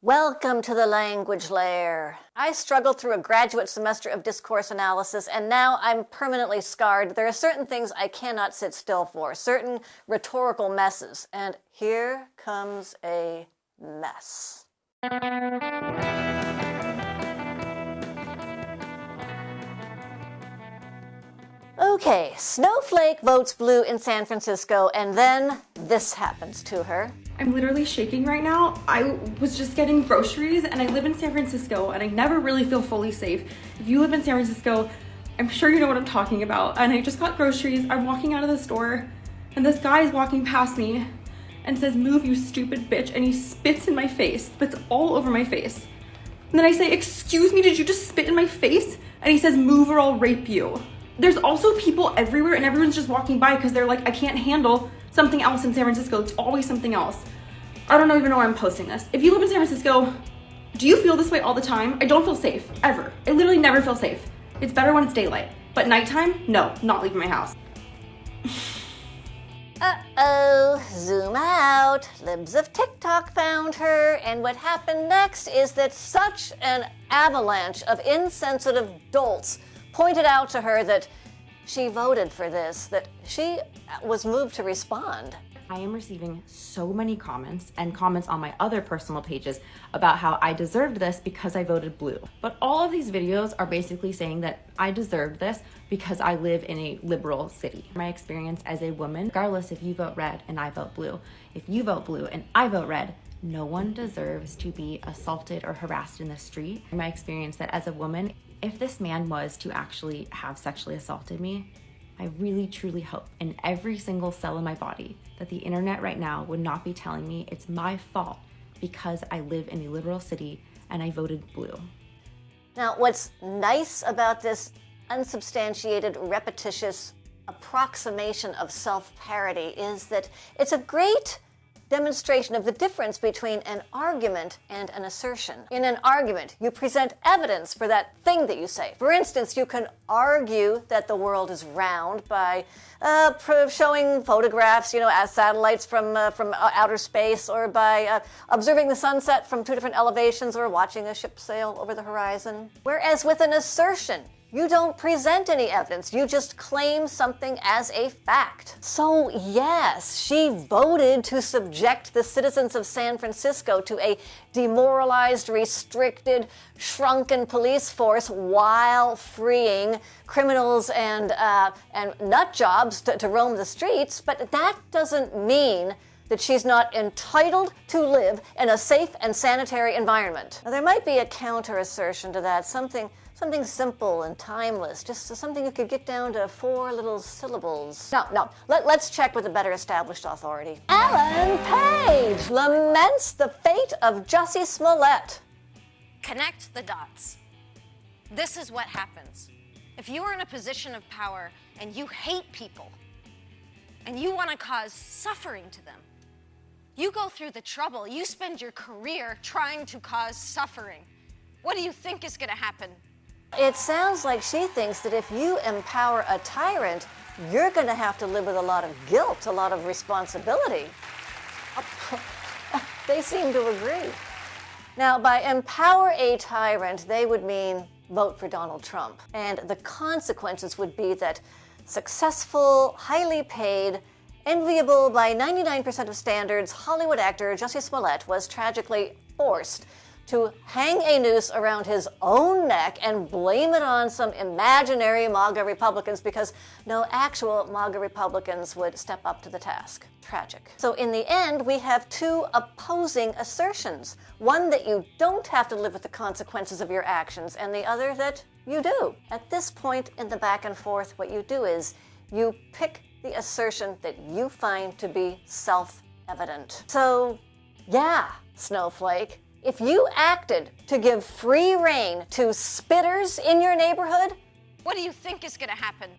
Welcome to the language lair. I struggled through a graduate semester of discourse analysis, and now I'm permanently scarred. There are certain things I cannot sit still for, certain rhetorical messes, and here comes a mess. Okay, Snowflake votes blue in San Francisco, and then this happens to her. I'm literally shaking right now. I was just getting groceries and I live in San Francisco and I never really feel fully safe. If you live in San Francisco, I'm sure you know what I'm talking about. And I just got groceries. I'm walking out of the store and this guy is walking past me and says, "Move, you stupid bitch." And he spits in my face, spits all over my face. And then I say, "Excuse me, did you just spit in my face?" And he says, "Move or I'll rape you." There's also people everywhere and everyone's just walking by because they're like, I can't handle something else in San Francisco. It's always something else. I don't even know why I'm posting this. If you live in San Francisco, do you feel this way all the time? I don't feel safe, ever. I literally never feel safe. It's better when it's daylight. But nighttime, no, not leaving my house. Uh-oh, zoom out. Libs of TikTok found her, and what happened next is that such an avalanche of insensitive dolts pointed out to her that she voted for this, that she was moved to respond. I am receiving so many comments and comments on my other personal pages about how I deserved this because I voted blue. But all of these videos are basically saying that I deserved this because I live in a liberal city. My experience as a woman, regardless if you vote red and I vote blue, if you vote blue and I vote red, no one deserves to be assaulted or harassed in the street. My experience that as a woman, if this man was to actually have sexually assaulted me, I really truly hope in every single cell in my body that the internet right now would not be telling me it's my fault because I live in a liberal city and I voted blue. Now, what's nice about this unsubstantiated, repetitious approximation of self-parody is that it's a great demonstration of the difference between an argument and an assertion. In an argument, you present evidence for that thing that you say. For instance, you can argue that the world is round by showing photographs, as satellites from outer space, or by observing the sunset from two different elevations, or watching a ship sail over the horizon. Whereas with an assertion, you don't present any evidence, you just claim something as a fact. So yes, she voted to subject the citizens of San Francisco to a demoralized, restricted, shrunken police force while freeing criminals and nut jobs to roam the streets, but that doesn't mean that she's not entitled to live in a safe and sanitary environment. Now, there might be a counter-assertion to that, something simple and timeless, just something you could get down to 4 little syllables. No, let's check with a better established authority. Ellen Page laments the fate of Jussie Smollett. Connect the dots. This is what happens. If you are in a position of power and you hate people and you want to cause suffering to them, you go through the trouble, you spend your career trying to cause suffering. What do you think is going to happen? It sounds like she thinks that if you empower a tyrant, you're going to have to live with a lot of guilt, a lot of responsibility. They seem to agree. Now, by empower a tyrant, they would mean vote for Donald Trump. And the consequences would be that successful, highly paid, enviable by 99% of standards, Hollywood actor Jussie Smollett was tragically forced to hang a noose around his own neck and blame it on some imaginary MAGA Republicans because no actual MAGA Republicans would step up to the task. Tragic. So in the end, we have 2 opposing assertions. One that you don't have to live with the consequences of your actions, and the other that you do. At this point in the back and forth, what you do is you pick the assertion that you find to be self-evident. So, yeah, Snowflake, if you acted to give free rein to spitters in your neighborhood, what do you think is going to happen?